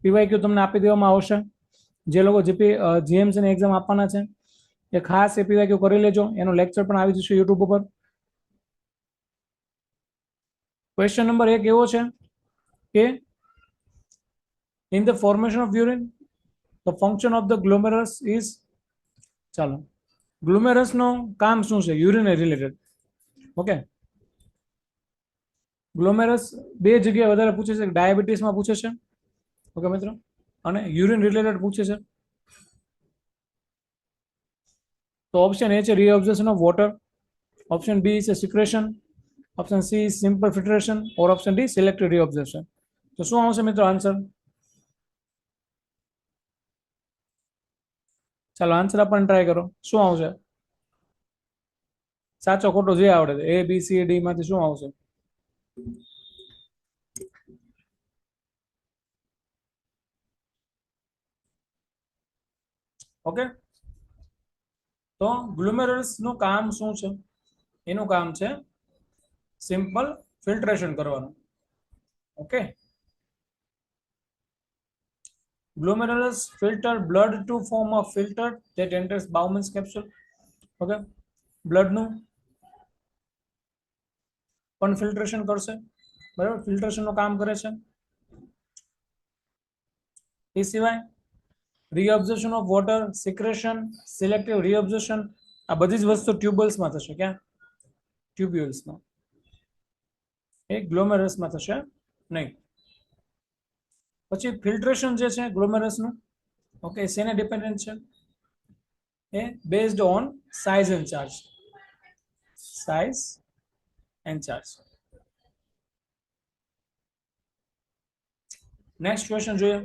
PYQ તમને આપી દેવામાં આવશે. જે લોકો જીએમસી ની એક્ઝામ આપવાના છે એ ખાસ એ પીવાયક્યુ કરી લેજો. એનો લેક્ચર પણ આવી જશે યુટ્યુબ ઉપર. ક્વેશ્ચન નંબર 1 એવો છે કે in the formation of urine the function of the glomerulus is, ચાલો ગ્લોમેરસ નો કામ શું છે યુરિન રિલેટેડ. ઓકે, ગ્લોમેરસ બે જગ્યાએ વધારે પૂછે છે, ડાયાબિટીસમાં પૂછે છે, ઓકે મિત્રો, અને યુરિન રિલેટેડ પૂછે છે. તો ઓપ્શન એ છે reabsorption of water, option B છે secretion, option C simple filtration, or option D selective reabsorption. તો શું આવશે મિત્રો આન્સર? ચાલો આન્સર આપણને ટ્રાય કરો. શું આવશે? સાચો ખોટો જે આવડે એ બી સી ડી માંથી શું આવશે? ઓકે, તો ગ્લોમેરુલસ નું કામ શું છે? એનું કામ છે સિમ્પલ ફિલ્ટરેશન કરવાનું. Okay, glomerulus filter blood to form a filter that enters Bowman's capsule. Okay, blood નું પણ ફિલ્ટરેશન કરશે, બરાબર, ફિલ્ટરેશન નું કામ કરે છે. એ સિવાય રીઅબ્ઝોર્પ્શન ઓફ વોટર, સિક્રેશન, સિલેક્ટિવ રીઅબ્ઝોર્પ્શન, આ બધી જ વસ્તુ ટ્યુબ્યુલ્સમાં થશે. ક્યાં? ટ્યુબ્યુલ્સમાં, એ ગ્લોમેરસમાં થશે નહીં. પછી ફિલ્ટરેશન જે છે ગ્લોમેરસનું, ઓકે, શેને ડિપેન્ડન્ટ છે? એ based on size and charge. Size and charge. Next question જોઈએ.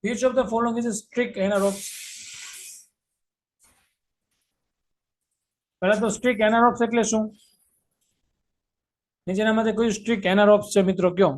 Which of the following is a strict anaerobes? પહેલા તો સ્ટ્રિક્ટ એનારોબ્સ એટલે શું? નીચેનામાંથી કયું સ્ટ્રિક્ટ એનારોબ્સ છે મિત્રો કયો?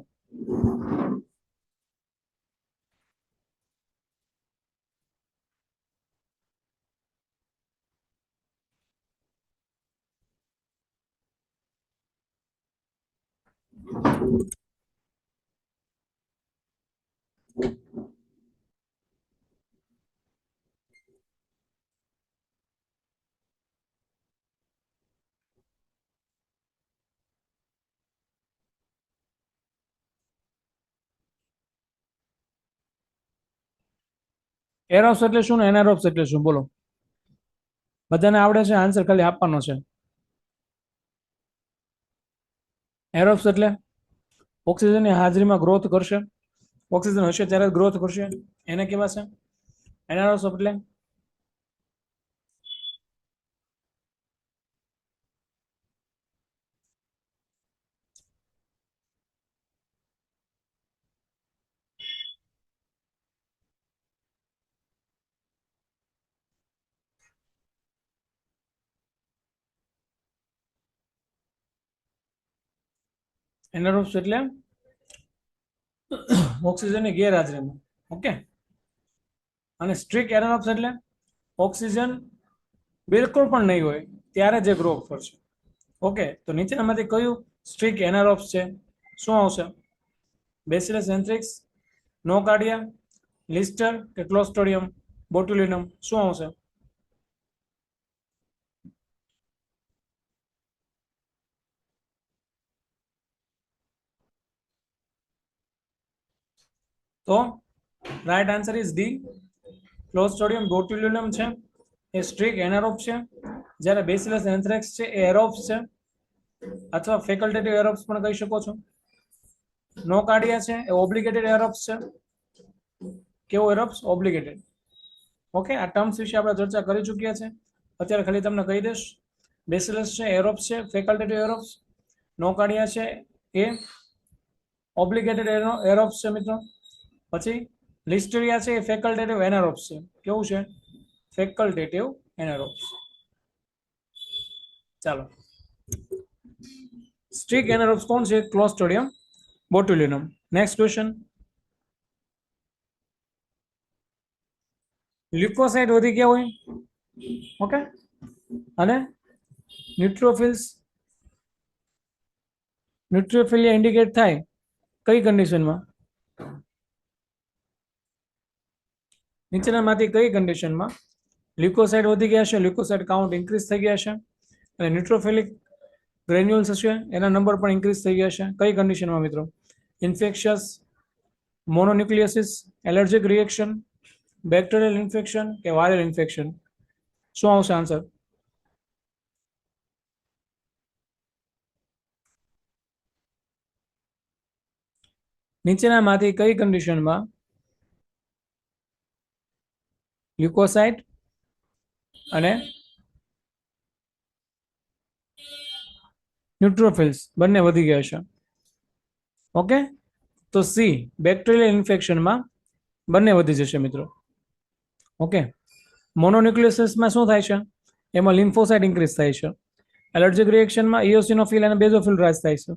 એરોબ્સ એટલે શું ને એનારોબ્સ એટલે શું? બોલો, બધાને આવડે છે? આન્સર ખાલી આપવાનો છે. એરોબ્સ એટલે ઓક્સિજનની હાજરીમાં ગ્રોથ કરશે, ઓક્સિજન હશે ત્યારે ગ્રોથ કરશે, એને કહેવાશે એનારોબ્સ. એટલે એનારોબ્સ એટલે ઓક્સિજનની ગેરહાજરીમાં. ઓકે, અને સ્ટ્રિક્ટ એનારોબ્સ એટલે ઓક્સિજન બિલકુલ પણ નહીં હોય ત્યારે જે ગ્રોથ કરશે. ઓકે, તો નીચેનામાંથી કયું સ્ટ્રિક્ટ એનારોબ્સ છે? શું આવશે? બેસિલસ એન્થ્રિક્સ, નોકાર્ડિયા, લિસ્ટર કે ક્લોસ્ટ્રિડિયમ બોટ્યુલિનમ? શું આવશે? તો right answer is D. Clostridium બોટ્યુલિનમ છે એ સ્ટ્રિક્ટ એનારોબ છે, જ્યારે બેસિલસ એન્થ્રેક્સ છે એ એરોબ્સ છે, અથવા ફેકલ્ટેટિવ એરોબ્સ પણ કહી શકો છો. નોકાર્ડિયા છે એ ઓબ્લિગેટેડ એરોબ્સ છે. કેવો એરોબ્સ? ઓબ્લિગેટેડ. ઓકે, આ ટર્મ્સ વિશે આપણે ચર્ચા કરી ચૂક્યા છે. અત્યારે ખાલી તમને કહી દઈશ. બેસિલસ છે એરોબ્સ છે, ફેકલ્ટેટિવ એરોબ્સ. નોકાર્ડિયા છે એ ઓબ્લિગેટેડ એરોબ્સ છે મિત્રો. પછી લિસ્ટેરિયા છે એ ફેકલ્ટેટિવ એનારોબ્સ છે. કેવું છે? ફેકલ્ટેટિવ એનારોબ્સ. ચાલો, સ્ટ્રિક્ટ એનારોબ્સ કોણ છે? ક્લોસ્ટ્રિડિયમ બોટ્યુલિનમ. Next question. લ્યુકોસાઇટ વધી ગયા હોય, ઓકે, અને ન્યુટ્રોફિલિયા ઇન્ડિકેટ થાય કઈ કન્ડિશનમાં? નીચેનામાંથી કઈ કન્ડિશનમાં લ્યુકોસાઇડ વધી ગયા છે, લ્યુકોસાઇડ કાઉન્ટ ઇન્ક્રીઝ થઈ ગયા છે અને ન્યુટ્રોફિલિક ગ્રેન્યુલ્સ હશે એના નંબર પણ ઇન્ક્રીઝ થઈ ગયા છે? કઈ કન્ડિશનમાં મિત્રો? Infectious, mononucleosis, allergic reaction, bacterial infection કે વાયરલ ઇન્ફેક્શન? શું આવશે આન્સર? નીચેનામાંથી કઈ કન્ડિશનમાં લ્યુકોસાઇડ અને ન્યુટ્રોફિલ્સ બંને વધી ગયા છે? ઓકે, તો સી બેક્ટેરિયલ ઇન્ફેક્શનમાં બંને વધી જશે મિત્રો. ઓકે, મોનોન્યુક્લિયસિસમાં શું થાય છે? એમાં લિમ્ફોસાઇટ ઇન્ક્રીઝ થાય છે. એલર્જીક રિએક્શનમાં ઇઓસિનોફિલ અને બેઝોફિલ રાઇઝ થાય છે.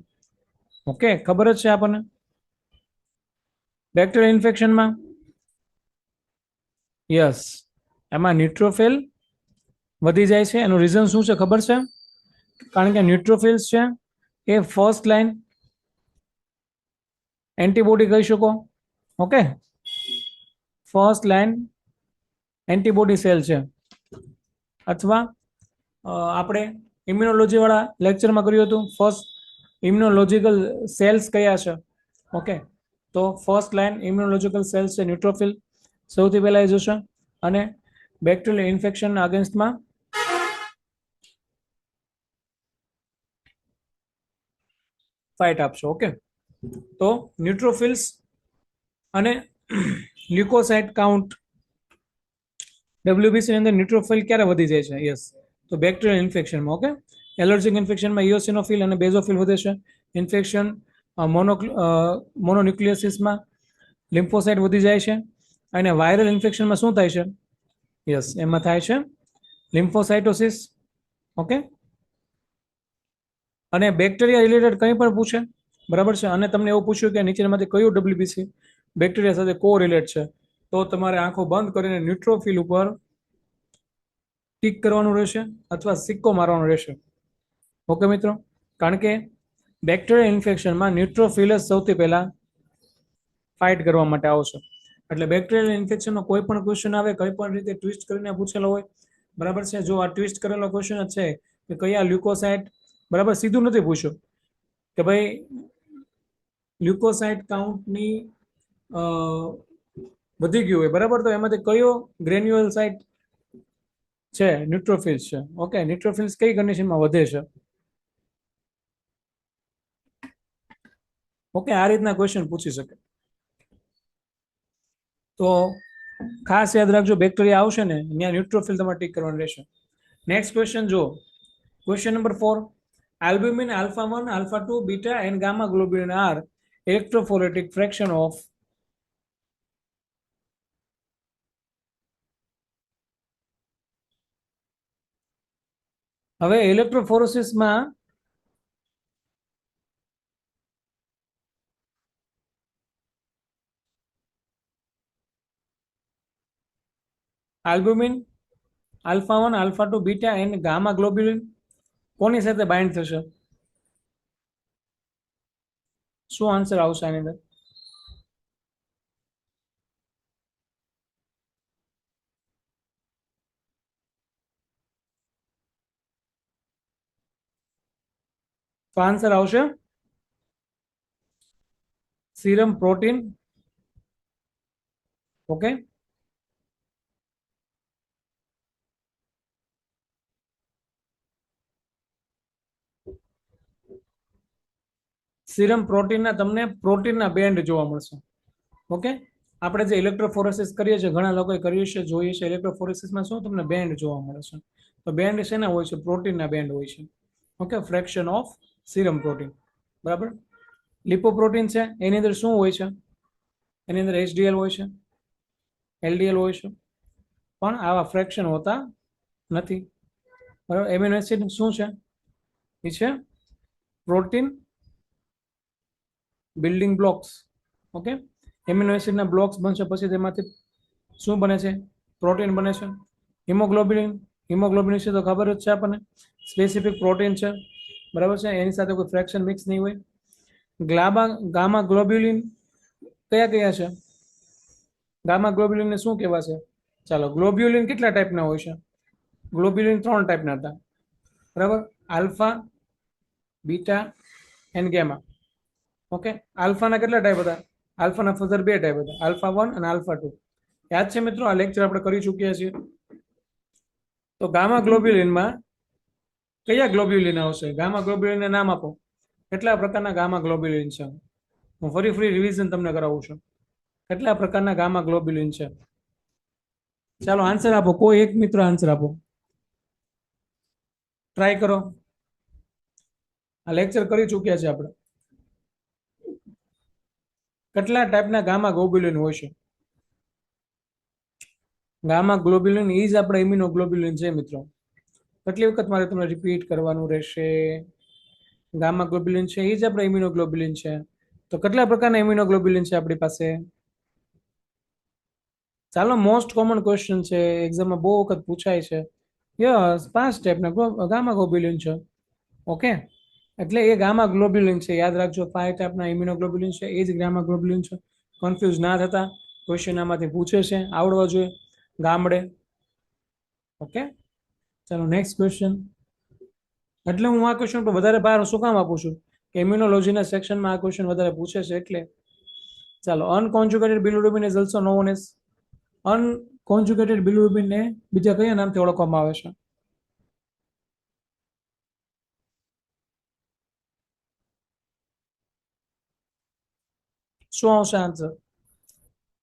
ઓકે, ખબર જ છે આપણને. બેક્ટેરિયલ ઇન્ફેક્શનમાં યસ, એમાં ન્યુટ્રોફિલ વધી જાય છે. એનું રીઝન શું છે ખબર છે? કારણ કે ન્યુટ્રોફિલ્સ છે એ ફર્સ્ટ લાઇન એન્ટીબોડી કહી શકો. Okay, first line antibody cell છે. અથવા આપણે ઇમ્યુનોલોજી વાળા લેક્ચરમાં કર્યું હતું ફર્સ્ટ ઇમ્યુનોલોજીકલ સેલ્સ કયા છે. ઓકે, તો ફર્સ્ટ લાઇન ઇમ્યુનોલોજીકલ સેલ્સ છે ન્યુટ્રોફિલ, સૌથી પહેલા એ જોશે અને બેક્ટેરિયલ ઇન્ફેક્શન અગેન્સ્ટમાં ફાઇટ આપશે. ઓકે, તો ન્યુટ્રોફિલ્સ અને લ્યુકોસાઇટ કાઉન્ટ ડબ્લ્યુબીસી ની અંદર ન્યુટ્રોફિલ ક્યારે વધી જાય છે? યસ, તો બેક્ટેરિયલ ઇન્ફેક્શનમાં. ઓકે, એલર્જીક ઇન્ફેક્શનમાં ઇઓસિનોફિલ અને બેઝોફિલ વધે છે. ઇન્ફેક્શન મોનોન્યુક્લિયસિસમાં લિમ્ફોસાઇટ વધી જાય છે. અને વાયરલ ઇન્ફેક્શનમાં શું થાય છે? યસ, એમાં થાય છે લિમ્ફોસાઇટોસિસ. ઓકે, અને બેક્ટેરિયા રિલેટેડ કંઈ પણ પૂછે, બરાબર છે, અને તમને એવું પૂછ્યું કે નીચેનામાંથી કયું ડબ્લ્યુબીસી બેક્ટેરિયા સાથે કો રિલેટ છે, તો તમારે આંખો બંધ કરીને ન્યુટ્રોફિલ ઉપર ટીક કરવાનું રહેશે અથવા સિક્કો મારવાનો રહેશે. ઓકે મિત્રો, કારણ કે બેક્ટેરિયલ ઇન્ફેક્શનમાં ન્યુટ્રોફિલ જ સૌથી પહેલા ફાઇટ કરવા માટે આવશે. એટલે બેક્ટેરિયલ ઇન્ફેક્શનનો કોઈ પણ ક્વેશ્ચન આવે, કઈ પણ રીતે ટ્વિસ્ટ કરીને પૂછેલો હોય, બરાબર છે, જો આ ટ્વિસ્ટ કરેલો ક્વેશ્ચન જ છે કે કયા લ્યુકોસાઇટ, બરાબર, સીધું નથી પૂછ્યું કે ભાઈ લ્યુકોસાઇટ કાઉન્ટની વધી ગયું હોય, બરાબર, તો એમાંથી કયો ગ્રેન્યુઅલ સાઇટ છે? ન્યુટ્રોફિલ્સ છે. ઓકે, ન્યુટ્રોફિલ્સ કઈ કન્ડિશનમાં વધે છે? ઓકે, આ રીતના ક્વેશ્ચન પૂછી શકે. તો ખાસ યાદ રાખજો, બેક્ટેરિયા આવશે ને ત્યાં ન્યુટ્રોફિલ તમારે ટીક કરવાનું રહેશે. નેક્સ્ટ ક્વેશ્ચન જો, question number 4. Albumin alpha 1, alpha 2, beta and gamma globulin are electrophoretic fraction of હવે ઇલેક્ટ્રોફોરેસિસમાં albumin alpha 1, alpha 2, beta and gamma globulin કોની સાથે બાઇન્ડ થશે? શું આન્સર આવશે આની અંદર? તો આન્સર આવશે સીરમ પ્રોટીન. ઓકે, સીરમ પ્રોટીનના તમને પ્રોટીનના બેન્ડ જોવા મળશે. ઓકે, આપણે જે ઇલેક્ટ્રોફોરેસિસ કરીએ છીએ, ઘણા લોકોએ કર્યું છે, જોઈએ છે, ઇલેક્ટ્રોફોરેસિસમાં શું તમને બેન્ડ જોવા મળે છે? તો બેન્ડ શેના હોય છે? પ્રોટીનના બેન્ડ હોય છે. Okay, fraction of serum protein, બરાબર. લિપોપ્રોટીન છે, એની અંદર શું હોય છે? એની અંદર HDL હોય છે, LDL હોય છે, પણ આવા ફ્રેક્શન હોતા નથી. બરાબર. એમિનો એસિડ શું છે? એ છે protein building blocks. Okay, amino એસિડના બ્લોક્સ બનશે, પછી તેમાંથી શું બને છે? પ્રોટીન બને છે. હિમોગ્લોબિન, હિમોગ્લોબિન વિશે તો ખબર જ છે આપણને, સ્પેસિફિક પ્રોટીન છે, બરાબર છે, એની સાથે કોઈ ફ્રેક્શન મિક્સ નહીં હોય. ગામા ગ્લોબ્યુલિન કયા કયા છે? ગામા ગ્લોબ્યુલિનને શું કહેવાશે? ચાલો, ગ્લોબ્યુલિન કેટલા ટાઈપના હોય છે? ગ્લોબ્યુલિન 3 ટાઈપના હતા, બરાબર? Alpha, beta and gamma. Okay, આલ્ફાના કેટલા ટાઈપ હતા? આલ્ફાના ફર્ધર 2 ટાઈપ હતા, આલ્ફા 1 અને આલ્ફા 2. યાદ છે મિત્રો? આ લેક્ચર આપણે કરી ચૂક્યા છીએ. તો ગામા ગ્લોબ્યુલિનમાં કયા ગ્લોબ્યુલિન આવશે? ગામા ગ્લોબ્યુલિનને નામ આપો. કેટલા પ્રકારના ગામા ગ્લોબ્યુલિન છે? હું ફરી રિવિઝન તમને કરાવું છું. કેટલા પ્રકારના ગામા ગ્લોબ્યુલિન છે? ચાલો આન્સર આપો, કોઈ એક મિત્ર આન્સર આપો, ટ્રાય કરો. આ લેક્ચર કરી ચૂક્યા છે આપણે. કેટલા ટાઈપના ગામા ગ્લોબ્યુલિન હોય છે? ગામા ગ્લોબ્યુલિન ઇઝ આપણે ઇમ્યુનોગ્લોબ્યુલિન છે મિત્રો. કેટલી વખત મારે તમને રિપીટ કરવાનું રહેશે? ગામા ગ્લોબ્યુલિન છે એ જ આપણે ઇમ્યુનોગ્લોબ્યુલિન છે. તો કેટલા પ્રકારના ઇમ્યુનોગ્લોબ્યુલિન છે આપણી પાસે? ચાલો, મોસ્ટ કોમન ક્વેશ્ચન છે, એક્ઝામમાં બહુ વખત પૂછાય છે. યસ, 5 ટાઈપના ગામા ગ્લોબ્યુલિન છે. ઓકે, એટલે એ ગામા ગ્લોબ્યુલિન છે, યાદ રાખજો. 5 ટાઈપના ઇમ્યુનોગ્લોબ્યુલિન છે, એ જ ગામા ગ્લોબ્યુલિન છે. કન્ફ્યુઝ ના થતા, ક્વેશ્ચન આમાંથી પૂછે છે, આવડવા જોઈએ ગામડે. ઓકે, ચાલો નેક્સ્ટ ક્વેશ્ચન. એટલે હું આ ક્વેશ્ચન પર વધારે ભાર શું કામ આપું છું કે ઇમ્યુનોલોજીના સેક્શનમાં આ ક્વેશ્ચન વધારે પૂછે છે એટલે. ચાલો, અનકોન્જુગેટેડ બિલિરુબિન ઇઝ ઓલ્સો નોન એઝ. અનકોન્જુગેટેડ બિલિરુબિનને બીજા કયા નામથી ઓળખવામાં આવે છે? શું આવશે આન્સર?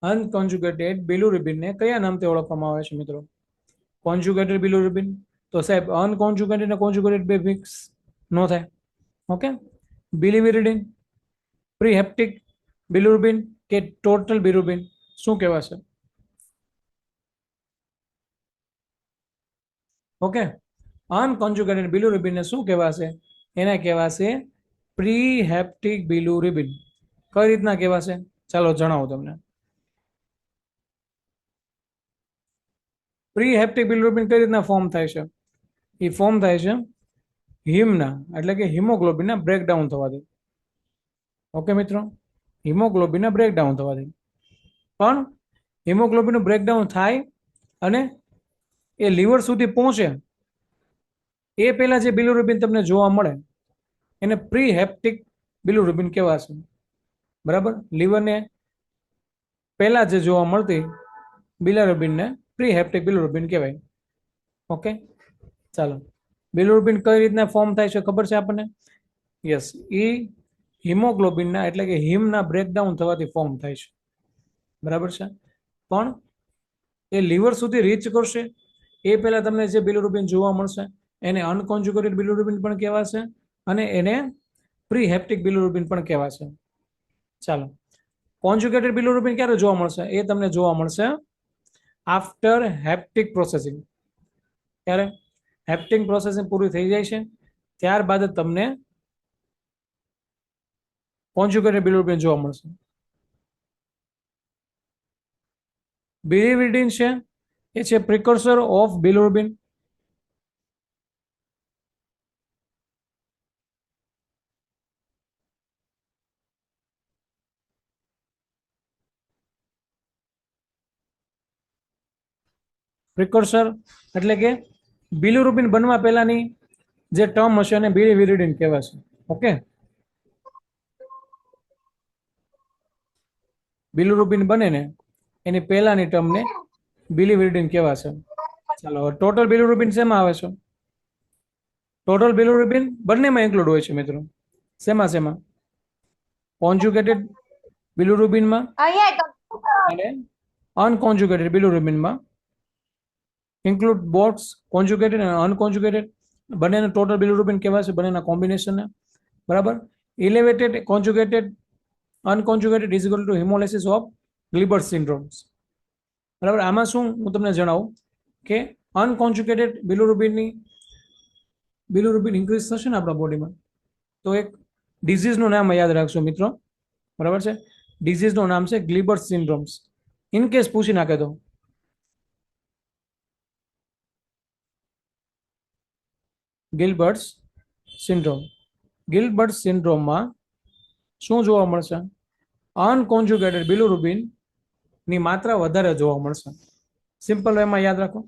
અનકોન્જુગેટેડ બિલિરુબિનને કયા નામથી ઓળખવામાં આવે છે મિત્રો? કોન્જુગેટેડ બિલિરુબિન. તો સાહેબ અનકોન્જુગેટેડ અને કોન્જુગેટેડ બે મિક્સ નો થાય. ઓકે, બિલિવિરિડિન, પ્રીહેપ્ટિક બિલિરુબિન કે ટોટલ બિલિરુબિન શું કહેવાશે? ઓકે, અનકોન્જુગેટેડ બિલિરુબિનને શું કહેવાશે? એને કહેવાશે પ્રીહેપ્ટિક બિલિરુબિન. કઈ રીતના કહેવાશે? ચાલો જણાવું તમને. પ્રીહેપ્ટિક બિલિરુબિન કઈ રીતના ફોર્મ થાય છે? એ ફોર્મ થાય છે હિમના, એટલે કે હિમોગ્લોબિનના બ્રેકડાઉન થવાથી. ઓકે મિત્રો, હિમોગ્લોબિનના બ્રેકડાઉન થવાથી. પણ હિમોગ્લોબિનનું બ્રેકડાઉન થાય અને એ લીવર સુધી પહોંચે એ પહેલા જે બિલિરુબિન તમને જોવા મળે એને પ્રીહેપ્ટિક બિલિરુબિન કહેવાશે. બરાબર, લીવરને પહેલા જે જોવા મળતી બિલિરુબિનને પ્રીહેપ્ટિક બિલિરુબિન કહેવાય. ઓકે, ચાલો, બિલિરુબિન કઈ રીતના ફોર્મ થાય છે ખબર છે આપણને? યસ, એ હિમોગ્લોબિનના એટલે કે હિમના બ્રેકડાઉન થવાથી ફોર્મ થાય છે. બરાબર છે, પણ એ લીવર સુધી રીચ કરશે એ પહેલા તમને જે બિલિરુબિન જોવા મળશે એને અનકોન્જુગેટેડ બિલિરુબિન પણ કહેવાશે અને એને પ્રીહેપ્ટિક બિલિરુબિન પણ કહેવાશે. ચાલો, કોન્જુગેટેડ બિલિરુબિન ક્યારે જોવા મળશે? એ તમને જોવા મળશે આફ્ટર હેપ્ટિક પ્રોસેસિંગ. ત્યારે હેપ્ટિક પ્રોસેસિંગ પૂરી થઈ જાય છે ત્યારબાદ જ તમને કોન્જુગેટેડ બિલિરુબિન જોવા મળશે. બિલિવિડિન છે એ છે પ્રિકર્સર ઓફ બિલિરુબિન. પ્રિકર્સર એટલે કે બિલિરુબિન બનવા પહેલાની જે ટર્મ હશે એને બિલિવિરિડિન કહેવાશે. ઓકે, બિલિરુબિન બને ને એની પહેલાની ટર્મને બિલિવિરિડિન કહેવાશે. ચાલો, ટોટલ બિલિરુબિન શેમાં આવે છે? ટોટલ બિલિરુબિન બંનેમાં ઇન્ક્લુડ હોય છે મિત્રો. શેમાં શેમાં? કોન્જુગેટેડ બિલિરુબિનમાં અને અનકોન્જુગેટેડ બિલિરુબિનમાં. ઇન્ક્લુડ બોથ્સ કોન્જુગેટેડ અને અનકોન્જુગેટેડ બંનેને ટોટલ બિલિરુબિન કહેવાશે, બંનેના કોમ્બિનેશનને. બરાબર, elevated conjugated unconjugated is equal to hemolysis of Gilbert syndromes. બરાબર, આમાં શું હું તમને જણાવું કે અનકોન્જુગેટેડ બિલિરુબિન ઇન્ક્રીઝ થશે ને આપણા બોડીમાં તો એક ડિઝીઝનું નામ યાદ રાખજો મિત્રો. બરાબર છે, ડિઝીઝનું નામ છે ગ્લિબર્ટ સિન્ડ્રોમ્સ. ઇન કેસ પૂછી નાખે તો ગિલબર્ટ્સ સિન્ડ્રોમ. ગિલબર્ટ સિન્ડ્રોમમાં શું જોવા મળશે? અનકોન્જુગેટેડ બિલિરુબિન ની માત્રા વધારે જોવા મળશે. સિમ્પલ વેમાં યાદ રાખો,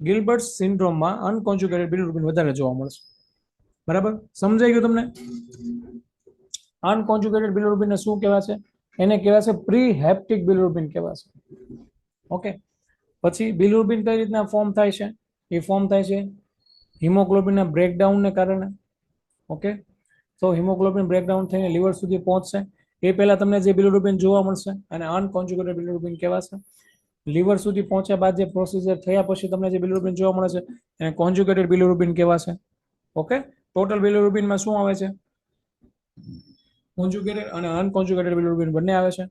ગિલબર્ટ સિન્ડ્રોમમાં અનકોન્જ્યુગેટેડ બિલિરુબિન વધારે જોવા મળશે. બરાબર, સમજાઈ ગયું તમને? અનકોન્જ્યુગેટેડ બિલિરુબિનને શું કહેવાશે? એને કહેવાશે પ્રી હેપ્ટિક બિલિરુબિન કહેવાશે. ઓકે, પછી બિલિરુબિન કઈ રીતના ફોર્મ થાય છે? એ ફોર્મ થાય છે હિમોગ્લોબિનના બ્રેકડાઉનને કારણે. ઓકે, તો હિમોગ્લોબિન બ્રેકડાઉન થઈને લીવર સુધી પહોંચશે. એ પહેલા તમને જે બિલિરુબિન જોવા મળશે અને અનકોન્જ્યુગેટેડ બિલિરુબિન કહેવાશે. લીવર સુધી પહોંચ્યા બાદ જે પ્રોસીજર થયા પછી તમને જે બિલિરુબિન જોવા મળે છે એને કોન્જ્યુગેટેડ બિલિરુબિન કહેવાશે. ઓકે, ટોટલ બિલિરુબિનમાં શું આવે છે? કોન્જ્યુગેટેડ અને અનકોન્જ્યુગેટેડ બિલિરુબિન બંને આવે છે.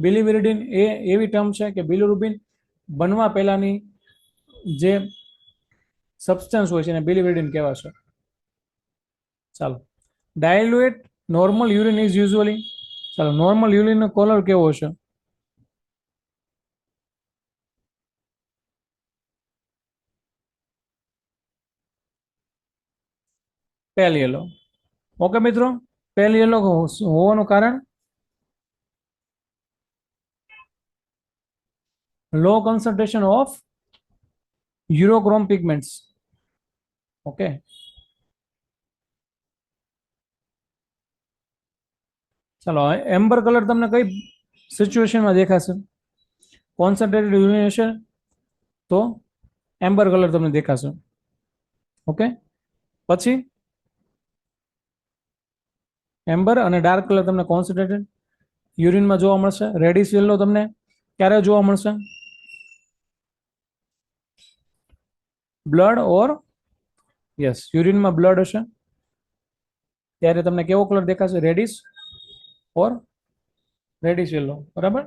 બિલિવિરિડિન એ એવી ટર્મ છે કે બિલિરુબિન બનવા પહેલાની જે સબસ્ટન્સ હોય છે એને બિલિવિરિડિન કહેવાશે. ચાલો, ડાયલ્યુએટ નોર્મલ યુરિન ઇઝ યુઝ્યુઅલી. ચાલો, નોર્મલ યુરિનનો કલર કેવો છે? પેલ યલો. ઓકે મિત્રો, પેલ યલો હોવાનું કારણ લો concentration of યુરોક્રોમ પિગમેન્ટ્સ. ઓકે, ચાલો, એમ્બર કલર તમને કઈ સિચ્યુએશનમાં દેખાશે? કોન્સન્ટ્રેટેડ યુરિનેશન તો એમ્બર કલર તમને દેખાશે. ઓકે, પછી એમ્બર અને ડાર્ક કલર તમને કોન્સન્ટ્રેટેડ યુરિનમાં જોવા મળશે. રેડિશ યલો તમને ક્યારે જોવા મળશે? બ્લડ ઓર યસ, યુરિનમાં બ્લડ હશે ત્યારે તમને કેવો કલર દેખાશે? રેડિશ ઓર રેડિશ યલો. બરાબર,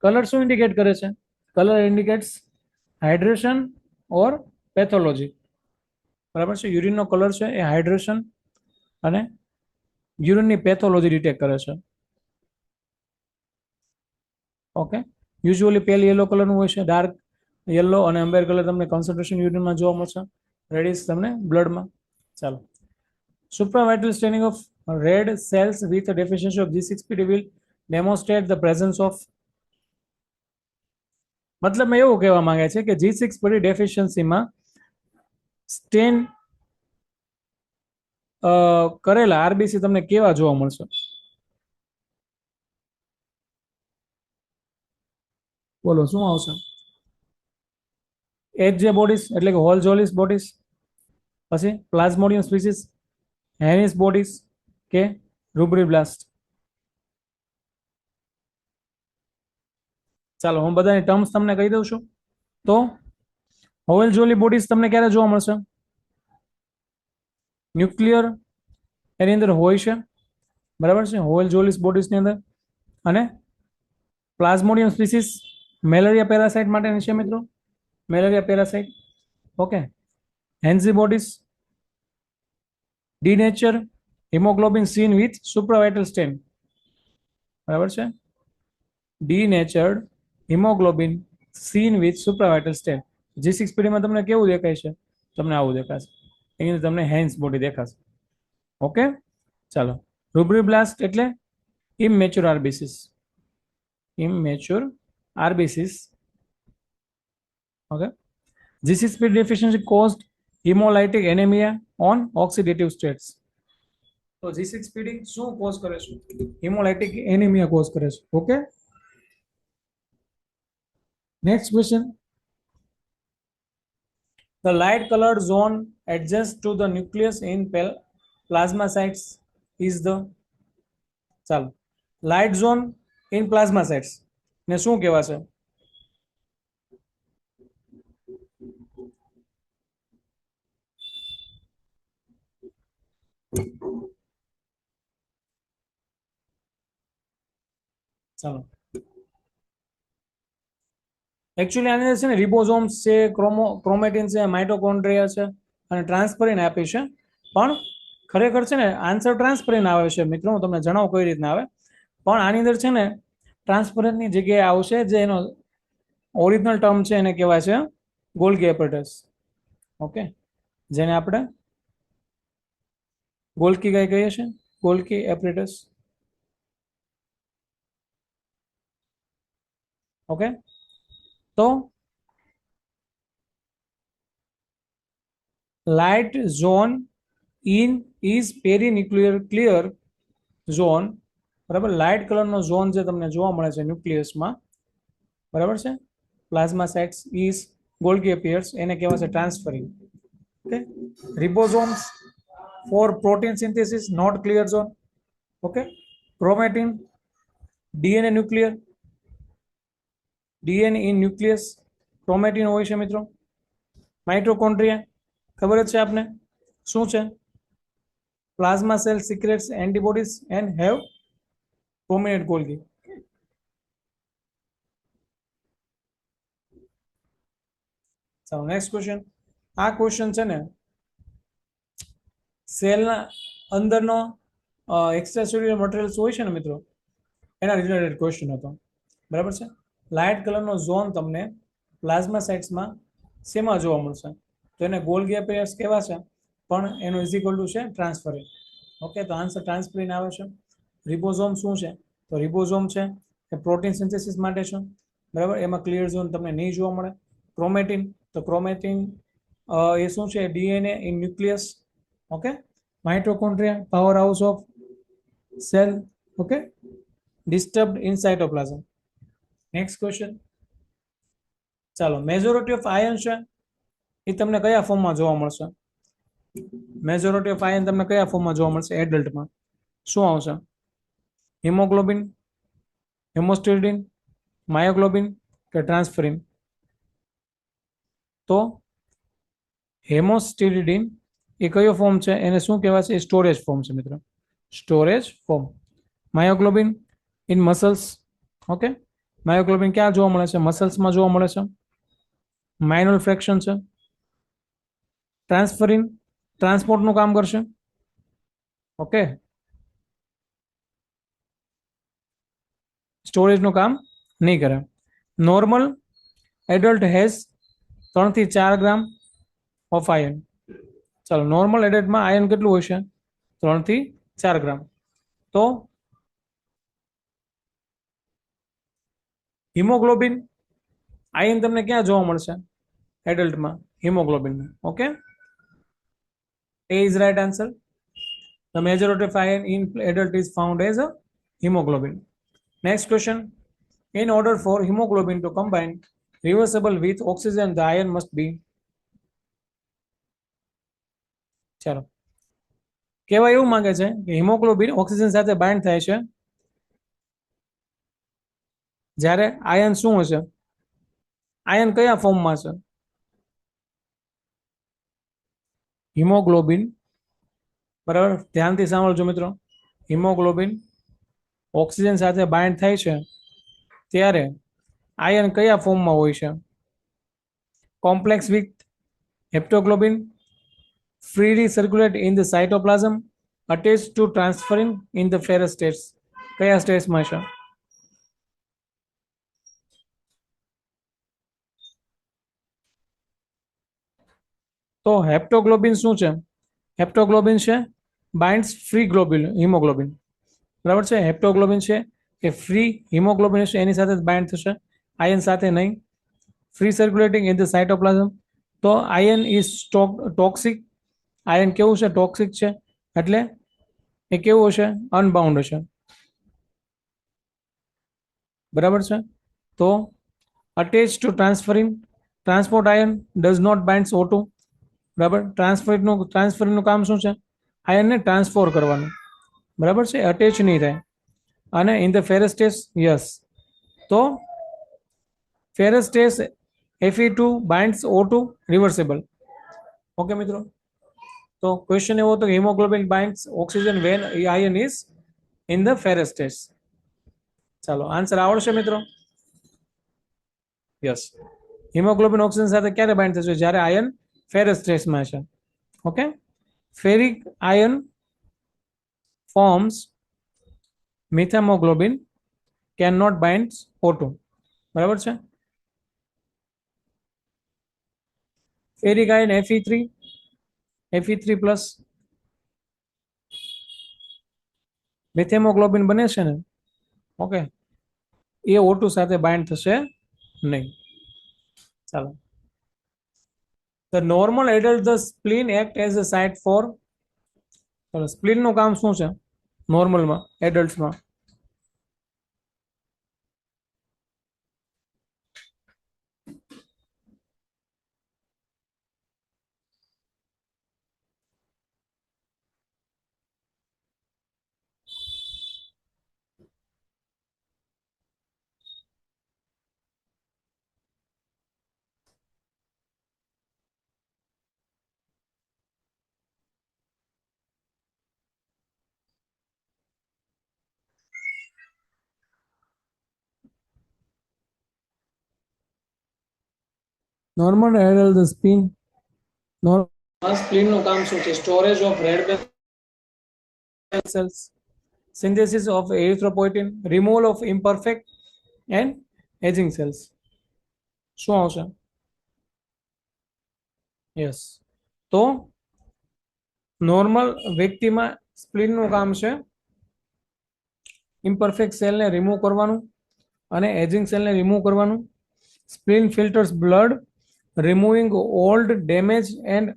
કલર શું ઇન્ડિકેટ કરે છે? કલર ઇન્ડિકેટ્સ હાઇડ્રેશન ઓર પેથોલોજી. બરાબર છે, યુરિનનો કલર છે એ હાઇડ્રેશન અને યુરિનની પેથોલોજી ડિટેક્ટ કરે છે. ઓકે, યુઝ્યુઅલી પેલ યલો કલરનું હોય છે. ડાર્ક યલો અને એમ્બર કલર તમને કોન્સન્ટ્રેશન યુરિનમાં જોવા મળશે. રેડિશ તમને બ્લડમાં. ચાલો, supravital staining of red cells with a deficiency of G6PD will demonstrate the presence of. મતલબ એવું કહેવા માંગે છે કે G6PD ડેફિશિયન્સીમાં સ્ટેન કરેલા આરબીસી તમને કેવા જોવા મળશે? બોલો શું આવશે? એચજે બોડીઝ એટલે કે હોલ જોલિસ બોડીઝ, પછી પ્લાઝ્મોડિયમ સ્પીસીસ, હેનિસ બોડીઝ કે રૂબ્રીબ્લાસ્ટ. ચાલો, હું બધાની ટર્મ્સ તમને કહી દઉં છું. તો હોવેલ જોલી બોડીઝ તમને ક્યારે જોવા મળશે? ન્યુક્લિયર એની અંદર હોય છે. બરાબર છે, હોવેલ જોલિસ બોડીઝની અંદર. અને પ્લાઝ્મોડિયમ સ્પીસીસ મેલેરિયા પેરાસાઇટ માટેની છે મિત્રો, malaria parasite. Okay, Heinz bodies denature hemoglobin seen with supravital stain. બરાબર છે, denatured hemoglobin seen with supravital stain. G6PD માં તમને કેવું દેખાય છે? તમને આવું દેખાશે. એની અંદર તમને હેન્સ બોડી દેખાશે. ઓકે, ચાલો, રૂબ્રીબ્લાસ્ટ એટલે immature RBCs. Immature RBCs. Okay, G6PD deficiency caused hemolytic anemia on oxidative states. તો G6PD શું કોઝ કરે છે? હિમોલાઇટિક એનિમિયા કોઝ કરે છે. Okay, next question. The light colored zone adjacent to the nucleus in plasmacytes is the. ચાલો, light zone in પ્લાઝમાસાઇટ્સ ને શું કહેવાશે? ચાલો, એકચ્યુઅલી આની અંદર છે ને રિબોઝોમ્સ છે, ક્રોમેટિન છે, માઇટોકોન્ડ્રિયા છે અને ટ્રાન્સફરિન આપી છે. પણ ખરેખર છે ને આન્સર ટ્રાન્સફરિન આવે છે મિત્રો. હું તમને જણાવું કઈ રીતના આવે. પણ આની અંદર છે ને ટ્રાન્સફરિનની જગ્યાએ આવશે જે એનો ઓરિજિનલ ટર્મ છે એને કહેવાય છે ગોલ્ગી એપરેટસ. ઓકે, જેને આપણે ગોલ્કી ગાય કહીએ છીએ, ગોલ્કી એપરેટસ. ઓકે, તો light zone in is perinuclear clear zone, બરાબર. લાઇટ કલરનો ઝોન જે તમને જોવા મળે છે ન્યુક્લિયસમાં, બરાબર છે, plasma sites is Golgi appears, એને કહેવાય છે transferring. Okay, ribosomes for protein synthesis not clear zone. Okay, chromatin DNA nuclear, DNA in nucleus chromatin હોય છે મિત્રો. માઇટોકોન્ડ્રિયા ખબર જ છે આપને શું છે? Plasma cell secretes antibodies and have prominent Golgi. ચાલો નેક્સ્ટ ક્વેશ્ચન. આ ક્વેશ્ચન છે ને સેલના અંદરનો એક્સ્ટ્રાસેલ્યુલર મટીરિયલ્સ હોય છે ને મિત્રો, એના રિલેટેડ ક્વેશ્ચન હતો, બરાબર છે. લાઇટ કલરનો ઝોન તમને પ્લાઝમા સાઇટ્સમાં શેમાં જોવા મળશે? તો એને ગોલ્ગી અપિયર્સ કહેવા છે, પણ એનું ઇઝ ઇક્વલ ટુ છે ટ્રાન્સફરિન. ઓકે, તો આન્સર ટ્રાન્સફરિન આવે છે. રિબોઝોમ શું છે? તો રિબોઝોમ છે એ પ્રોટીન સિન્થેસિસ માટે છે, બરાબર. એમાં ક્લિયર ઝોન તમને નહીં જોવા મળે. ક્રોમેટિન, તો ક્રોમેટિન એ શું છે? DNA in nucleus. Okay, mitochondria power house of cell. Okay, disturbed in cytoplasm. Next question. ચાલો, મેજોરિટી ઓફ આયન છે એ તમને કયા ફોર્મમાં જોવા મળશે? મેજોરિટી ઓફ આયન તમને કયા ફોર્મમાં જોવા મળશે એડલ્ટમાં? શું આવશે? હિમોગ્લોબિન, હેમોસ્ટિડિન, માયોગ્લોબિન કે ટ્રાન્સફરિન? તો હેમોસ્ટિડિન એ કયો ફોર્મ છે? એને શું કહેવાય છે? સ્ટોરેજ ફોર્મ છે મિત્રો, storage form. Myoglobin in muscles. Okay, myoglobin ક્યાં જોવા મળે છે? મસલ્સમાં જોવા મળે છે. માઇનોર ફ્રેક્શન છે. ટ્રાન્સફરિન ટ્રાન્સપોર્ટનું કામ કરશે. ઓકે, સ્ટોરેજનું કામ નહીં કરે. નોર્મલ એડલ્ટ હેઝ 3 થી 4 ગ્રામ ઓફ આયન. ચાલો, નોર્મલ એડલ્ટમાં આયન કેટલું હોય છે? 3 થી 4 ગ્રામ. તો હિમોગ્લોબિન આયન તમને ક્યાં જોવા મળશે એડલ્ટમાં? Hemoglobin. Okay, A is right answer. The majority of iron in adult is found as a hemoglobin. Next question. In order for hemoglobin to combine reversible with oxygen, the iron must be. ચાલો, કેવા એવું માંગે છે કે haemoglobin oxygen સાથે bind થાય છે જ્યારે આયન શું હશે? આયન કયા ફોર્મમાં છે? હિમોગ્લોબિન, બરાબર, ધ્યાનથી સાંભળજો મિત્રો. હિમોગ્લોબિન ઓક્સિજન સાથે બાઇન્ડ થાય છે ત્યારે આયન કયા ફોર્મમાં હોય છે? Complex with haptoglobin, freely circulate in the cytoplasm, attached to transferrin in the ferrous states. કયા સ્ટેટ્સમાં છે? તો હેપ્ટોગ્લોબિન શું છે? હેપ્ટોગ્લોબિન છે બાઇન્ડ્સ ફ્રી ગ્લોબ્યુલ હિમોગ્લોબિન, બરાબર છે. હેપ્ટોગ્લોબિન છે એ ફ્રી હિમોગ્લોબિન છે એની સાથે જ બાઇન્ડ થશે, આયન સાથે નહીં. Free circulating in the cytoplasm, તો આયન ઇઝ ટોક્સિક. આયન કેવું છે? ટોક્સિક છે, એટલે એ કેવું હશે? અનબાઉન્ડ હશે, બરાબર છે. તો attach to transferrin, transport iron does not binds O2, બરાબર. ટ્રાન્સફરિનનું કામ શું છે? આયનને ટ્રાન્સફર કરવાનું, બરાબર છે, અટેચ નહીં થાય. અને ઇન ધ ફેરસ્ટેસ, યસ. તો ફેરસ્ટેસ Fe2 બાઇન્ડ્સ O2 રિવર્સેબલ. ઓકે મિત્રો, તો ક્વેશ્ચન એવો હતો કે hemoglobin binds oxygen when iron is in the ferrous state. ચાલો, આન્સર આવડશે મિત્રો? યસ, હિમોગ્લોબિન ઓક્સિજન સાથે ક્યારે બાઇન્ડ થશે? જ્યારે આયન ફેરસ સ્ટેટમાં છે. Okay, ferric iron forms methemoglobin can not bind O2, બરાબર છે. ફેરિક આયન Fe3 પ્લસ મિથેમોગ્લોબિન બને છે ને, ઓકે, એ O2 સાથે બાઇન્ડ થશે નહીં. ચાલો. The normal adult, the spleen act as a site for. ચાલો, સ્પ્લીન નું કામ શું છે નોર્મલમાં એડલ્ટ્સમાં? Normal adult, the spleen. Spleen નું કામ શું છે? Storage of red blood cells, synthesis of erythropoietin, removal of imperfect and aging cells. શું આવશે? યસ. તો નોર્મલ વ્યક્તિમાં સ્પ્લીનનું કામ છે ઇમ્પરફેક્ટ સેલને રિમૂવ કરવાનું અને એજિંગ સેલને રિમૂવ કરવાનું. Spleen filters blood, removing old damage and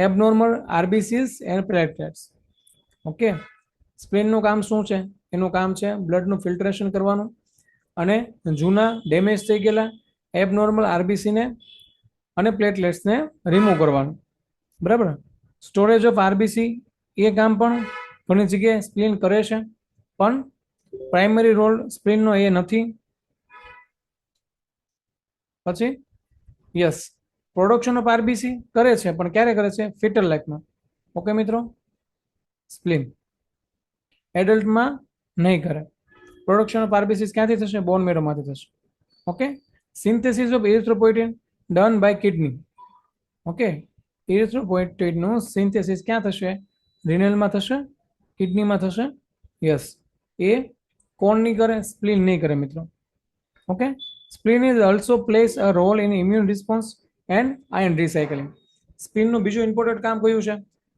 abnormal RBCs and platelets. Okay, સ્પ્લીનનું કામ શું છે? એનું કામ છે બ્લડનું ફિલ્ટરેશન કરવાનું અને જૂના ડેમેજ થઈ ગયેલા એબનોર્મલ આરબીસીને અને પ્લેટલેટ્સને રિમૂવ કરવાનું. બરાબર. સ્ટોરેજ ઓફ આરબીસી એ કામ પણ ઘણી જગ્યાએ સ્પ્લીન કરે છે, પણ પ્રાઇમરી રોલ સ્પ્લીનનો એ નથી. પછી યસ, પ્રોડક્શન ઓફ આરબીસી કરે છે, પણ ક્યારે કરે છે? ફિટલ લાઈફમાં. ઓકે મિત્રો, સ્પ્લીન એડલ્ટમાં નહીં કરે. પ્રોડક્શન ઓફ આરબીસી ક્યાંથી થશે? બોન મેરોમાંથી થશે. Okay, synthesis of erythropoietin done by kidney. Okay, ઇરિથ્રોપોઇટિનનું સિન્થેસિસ ક્યાં થશે? રિનલમાં થશે, કિડનીમાં થશે. યસ, એ કોણ નહીં કરે? સ્પ્લીન નહીં કરે મિત્રો. Okay, spleen is also plays a role in immune response and iron recycling. સ્પ્લીનનું બીજું ઇમ્પોર્ટન્ટ કામ કયું છે?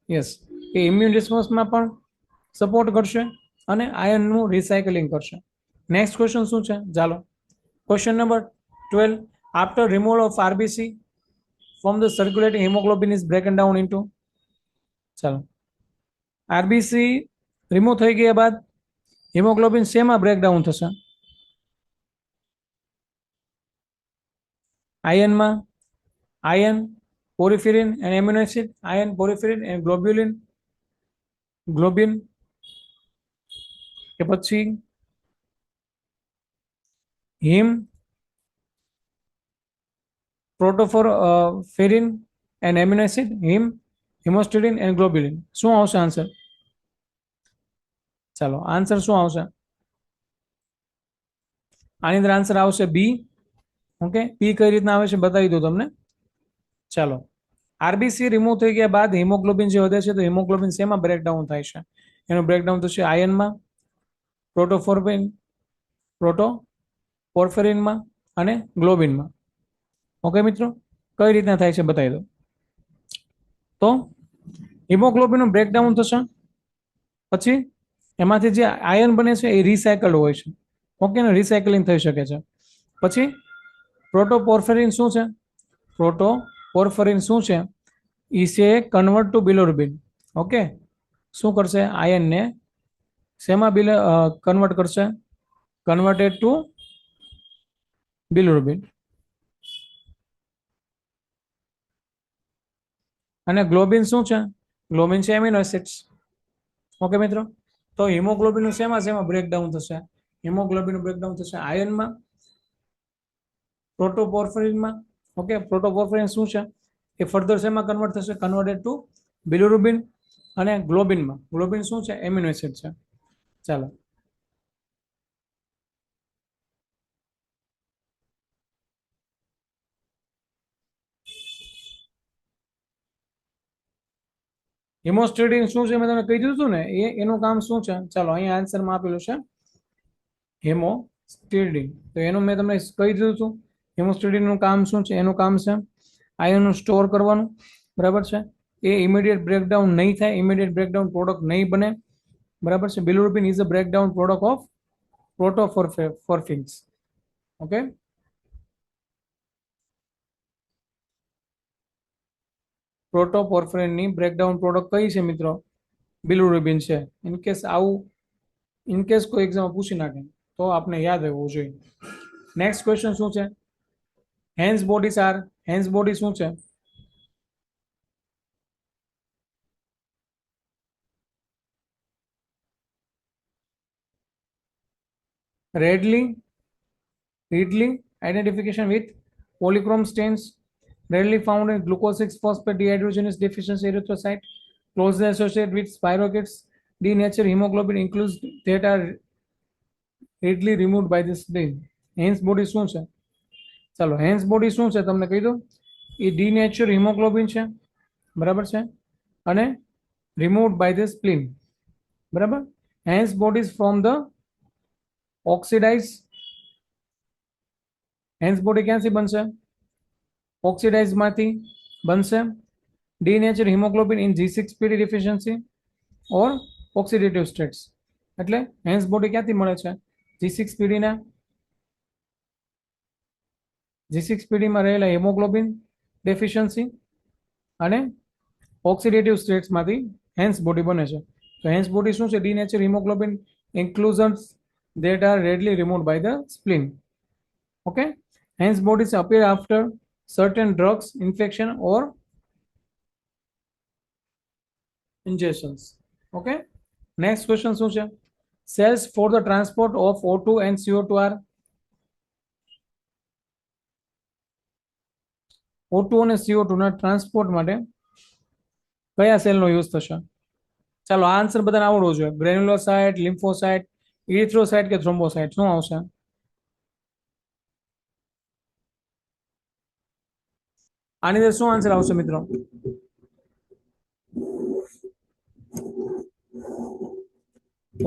યસ, એ ઇમ્યુન રિસ્પોન્સમાં પણ સપોર્ટ કરશે અને આયનનું રિસાયકલિંગ કરશે. નેક્સ્ટ ક્વેશ્ચન શું છે? ચાલો, question number 12. After removal of RBC from the circulating hemoglobin is broken down into. ચાલો, આરબીસી રિમૂવ થઈ ગયા બાદ હિમોગ્લોબિન શેમાં બ્રેકડાઉન થશે? આયનમાં. Iron, porphyrin and amino acid. Iron, porphyrin and globin કે પછી heme, protoporphyrin and amino acid, heme, hemosiderin and globulin. શું આવશે આન્સર? ચાલો, આન્સર શું આવશે? આની અંદર આન્સર આવશે બી. ઓકે, પી કઈ રીતના આવે છે બતાવી દઉં તમને. ચાલો, આરબીસી રિમૂવ થઈ ગયા બાદ હિમોગ્લોબિન જે વધે છે, તો હિમોગ્લોબિન શેમાં બ્રેકડાઉન થાય છે? એનું બ્રેકડાઉન થશે આયનમાં, પ્રોટોપોર્ફિરિનમાં અને ગ્લોબિનમાં. ઓકે મિત્રો, કઈ રીતના થાય છે બતાવી દો. તો હિમોગ્લોબિનનું બ્રેકડાઉન થશે, પછી એમાંથી જે આયન બને છે એ રિસાયકલ્ડ હોય છે. ઓકે ને, રિસાયકલિંગ થઈ શકે છે. પછી પ્રોટોપોર્ફિરિન શું છે? પ્રોટોપોર્ફિરિન શું છે? ઈ છે કન્વર્ટ ટુ બિલિરુબિન. ઓકે, શું કરશે? આયનને શેમાં કન્વર્ટ કરશે? Converted to bilirubin. અને ગ્લોબિન શું છે? ગ્લોબિન છે એમિનો એસિડ્સ. ઓકે મિત્રો, તો હિમોગ્લોબિનનું શેમાં બ્રેકડાઉન થશે? હિમોગ્લોબિનનું બ્રેકડાઉન થશે આયનમાં, પ્રોટોપોર્ફિરિનમાં. ઓકે, પ્રોટોપોર્ફિરિન શું છે? એ ફર્ધર શેમાં કન્વર્ટ થશે? Converted to bilirubin. અને ગ્લોબિનમાં, ગ્લોબિન શું છે? એમિનો એસિડ છે. ચાલો, હિમોસ્ટેટિન શું છે? મેં તમને કહી દીધું હતું ને, એનું કામ શું છે? ચાલો, અહીંયા આન્સરમાં આપેલું છે હિમોસ્ટેટિન. તો એનું મેં તમને કહી દીધું હતું. હિમોસ્ટેટિનનું કામ શું છે? એનું કામ છે આયનનું સ્ટોર કરવાનું. બરાબર છે, એ ઇમિડિયેટ બ્રેકડાઉન નહીં થાય, ઇમિડિયેટ બ્રેકડાઉન પ્રોડક્ટ નહીં બને. બરાબર છે, bilirubin is a breakdown product of protoporphyrins. Okay, પ્રોટોપોર્ફિરિનની બ્રેકડાઉન પ્રોડક્ટ કઈ છે મિત્રો? બિલિરુબિન છે. ઇનકેસ આવું ઇનકેસ કોઈ એક્ઝામ પૂછી નાખે તો આપણે યાદ રહેવું જોઈએ. નેક્સ્ટ ક્વેશ્ચન શું છે? Heinz bodies are. Heinz body શું છે? readily identification with polychrome stains, rarely found in glucose 6-phosphate dehydrogenase deficiency erythrocyte, closely associated with spirochetes, denatured hemoglobin includes that are readily removed by the spleen. Heinz body શું છે? ચાલો hence body શું છે તમને કહી દઉં. એ ડીનેચર haemoglobin છે, બરાબર છે, અને રિમૂવડ બાય ધ સ્પ્લીન, બરાબર. Heinz bodies from the oxidize. Heinz body ક્યાંથી બનશે? ઓક્સિડાઇઝમાંથી બનશે. Denature hemoglobin in G6PD deficiency or oxidative states. એટલે હેન્સ બોડી ક્યાંથી મળે છે? G6PD ના G6PD માં રહેલા હિમોગ્લોબિન ડેફિશિયન્સી અને ઓક્સિડેટિવ સ્ટેટ્સમાંથી હેન્સ બોડી બને છે. તો હેન્સ બોડી શું છે? Denature hemoglobin inclusions that are readily removed by the spleen. Okay, hence bodies appear after certain drugs infection or ingestions. Okay, next question શું છે? cells for the transport of O2 and CO2 are. O2 અને CO2 ના transport માટે કયા સેલનો use થશે? ચાલો આ આન્સર બધાને આવડવો જોઈએ. ગ્રેન્યુલોસાઇટ, લિમ્ફોસાઇટ, ઇરિથ્રોસાઇટ કે થ્રોમ્બોસાઇટ? શું આવશે? આની અંદર શું આન્સર આવશે મિત્રો?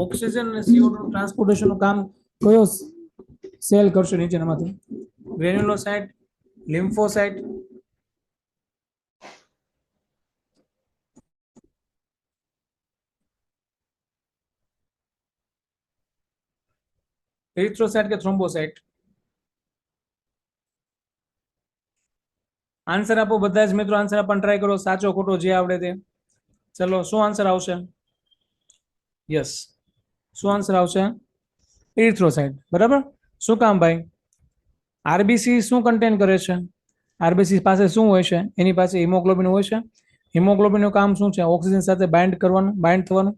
ઓક્સિજન અને CO2 નું ટ્રાન્સપોર્ટેશન નું કામ કયો સેલ કરશે નીચેનામાંથી? ગ્રેન્યુલોસાઇટ, લિમ્ફોસાઇટ, એરિથ્રોસાઇટ કે થ્રોમ્બોસાઇટ? આન્સર આપો બધા જ મિત્રો. આન્સર આપવાનું ટ્રાય કરો, સાચો ખોટો જે આવડે તે. ચલો શું આન્સર આવશે? યસ, શું આન્સર આવશે? એરિથ્રોસાઇટ, બરાબર. શું કામ ભાઈ? આરબીસી શું કન્ટેન કરે છે? આરબીસી પાસે શું હોય છે? એની પાસે હિમોગ્લોબિન હોય છે. હિમોગ્લોબિનનું કામ શું છે? ઓક્સિજન સાથે બાઇન્ડ થવાનું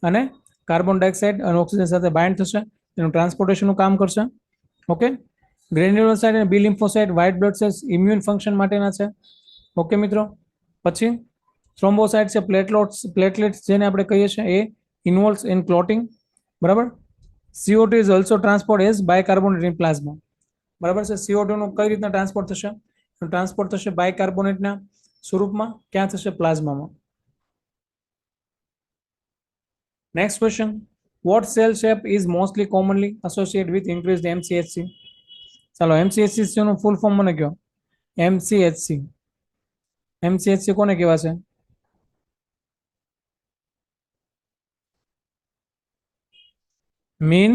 અને કાર્બન ડાયોક્સાઇડ અને ઓક્સિજન સાથે બાઇન્ડ થશે, એનું ટ્રાન્સપોર્ટેશનનું કામ કરશે. ઓકે, ગ્રેન્યુલોસાઇટ અને B lymphocyte white blood cells immune function માટેના છે. ઓકે મિત્રો. પછી થ્રોમ્બોસાઇટ છે પ્લેટલેટ્સ જેને આપણે કહીએ છીએ, એ ઇન્વોલ્વ્સ ઇન ક્લોટિંગ, બરાબર. CO2 is also transport as bicarbonate in plasma, બરાબર છે. CO2 નું કઈ રીતના ટ્રાન્સપોર્ટ થશે? ટ્રાન્સપોર્ટ થશે બાયકાર્બોનેટના સ્વરૂપમાં. ક્યાં થશે? પ્લાઝમામાં. Next question, what cell shape is mostly commonly associated with increased MCHC? ચાલો MCHC નું ફૂલ ફોર્મ મને કહો. MCHC કોને કહેવાશે? Mean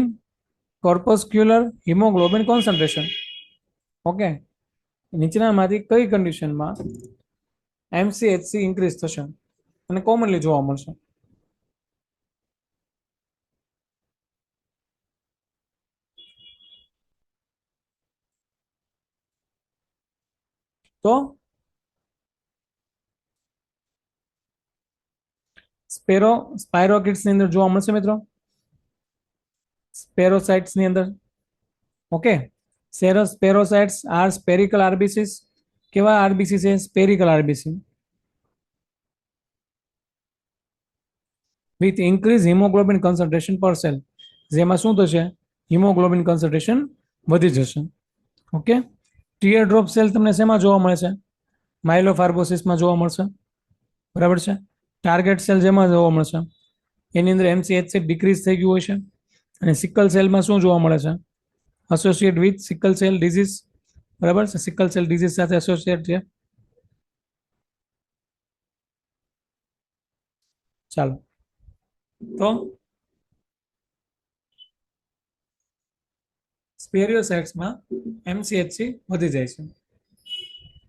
corpuscular hemoglobin concentration. Okay, નીચેનામાંથી કઈ કન્ડિશનમાં MCHC ઇન્ક્રીઝ થશે અને કોમનલી જોવા મળશે? તો સ્પાયરોકિટ્સ ની અંદર જોવા મળશે મિત્રો, સ્પેરોસાઇટ્સ ની અંદર. Okay, spherocytes are spherical RBCs. કેવા આરબીસી છે? Spherical RBC with increase hemoglobin concentration per cell. જેમાં શું થશે? હિમોગ્લોબિન કોન્સન્ટ્રેશન વધી જશે. ઓકે, ટીયર ડ્રોપ સેલ તમને શેમાં જોવા મળે છે? માઇલોફાર્બોસિસમાં જોવા મળશે, બરાબર છે. ટાર્ગેટ સેલ જેમાં જોવા મળશે? એની અંદર MCHC ડિક્રીઝ થઈ ગયું હોય છે. અને સિકલ સેલમાં શું જોવા મળે છે? Associate with sickle cell disease, બરાબર છે. સિકલ સેલ ડિઝીઝ સાથે એસોસિએટ છે. ચાલો તો સ્પેરિયોસાઇટ્સમાં MCHC વધી જાય છે.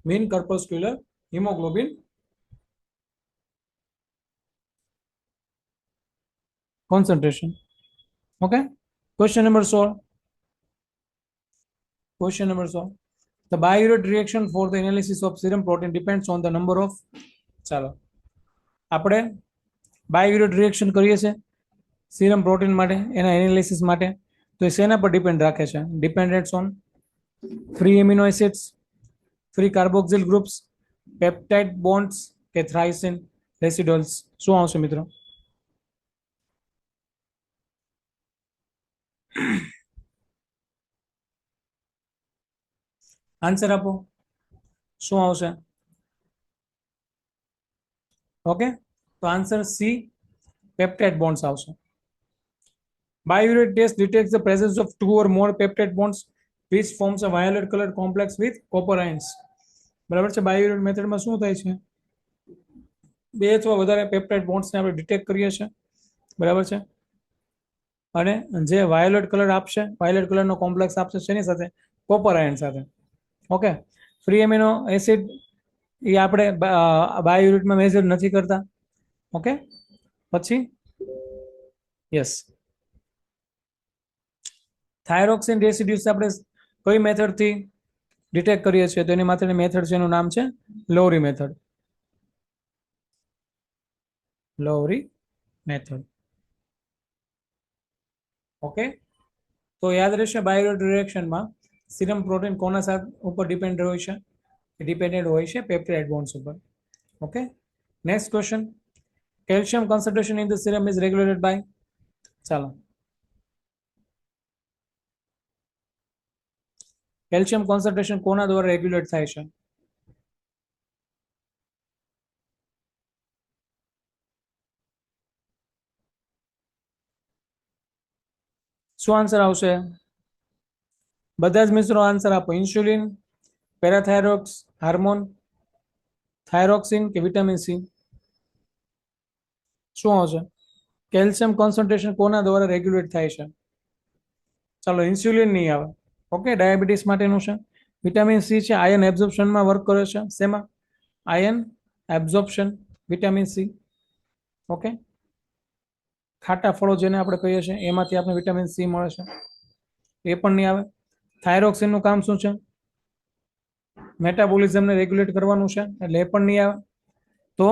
Mean corpuscular hemoglobin concentration. Okay. Question number 12. Question number 12. The biuret reaction for the analysis of serum protein depends on the number of. ચાલો આપણે બાયોયુરેટ રિએક્શન કરીએ છીએ સીરમ પ્રોટીન માટે એના એનાલિસિસ માટે તો એ શેના પર ડિપેન્ડ રાખે છે dependence on free amino acids free carboxyl groups peptide bonds કે થ્રાઇસિન રેસિડ્યુઅલ્સ શું આવશે મિત્રો આન્સર આપો શું આવશે ઓકે તો આન્સર સી પેપ્ટાઇડ બોન્ડ્સ આવશે biuret test detects the presence of two or more peptide bonds which forms a violet colored complex with copper ions બરાબર છે બાયોયુરેટ મેથડમાં શું થાય છે બે અથવા વધારે પેપ્ટાઇડ બોન્ડ્સને આપણે ડિટેક્ટ કરીએ છીએ બરાબર છે અને જે વાયોલેટ કલર આપશે વાયોલેટ કલરનો કોમ્પ્લેક્સ આપશે શેની સાથે કોપર આયન સાથે ઓકે ફ્રી એમિનો એસિડ એ આપણે બાયોયુરેટમાં મેજર નથી કરતા ઓકે પછી યસ થાઇરોક્સિન રેસિડ્યુસ આપણે કઈ મેથડથી ડિટેક્ટ કરીએ છીએ તો એની માટેની મેથડ છે એનું નામ છે લોરી મેથડ લોરી મેથડ ઓકે તો યાદ રહેશે બાયોયુરેટ રિએક્શનમાં સીરમ પ્રોટીન કોના સાથે ઉપર ડિપેન્ડ હોય છે ડિપેન્ડન્ટ હોય છે પેપ્ટાઇડ બોન્ડ્સ ઉપર okay next question calcium concentration in the serum is regulated by ચાલો કેલ્શિયમ કોન્સન્ટ્રેશન કોના દ્વારા રેગ્યુલેટ થાય છે શું આન્સર આવશે બધા જ મિત્રો આન્સર આપો ઇન્સ્યુલિન પેરાથાઇરોક્સ હાર્મોન થાઇરોક્સિન કે વિટામિન સી શું આવશે કેલ્શિયમ કોન્સન્ટ્રેશન કોના દ્વારા રેગ્યુલેટ થાય છે ચાલો ઇન્સ્યુલિન નહીં આવે ઓકે ડાયાબિટીસ માટેનું છે વિટામિન સી છે આયન એબ્ઝોર્પ્શનમાં વર્ક કરે છે શેમાં iron absorption vitamin C okay ખાટા ફળો જેને આપણે કહીએ છીએ એમાંથી આપણે વિટામિન સી મળે છે એ પણ નહીં આવે થાઇરોક્સિનનું કામ શું છે મેટાબોલિઝમને રેગ્યુલેટ કરવાનું છે એટલે એ પણ નહીં આવે તો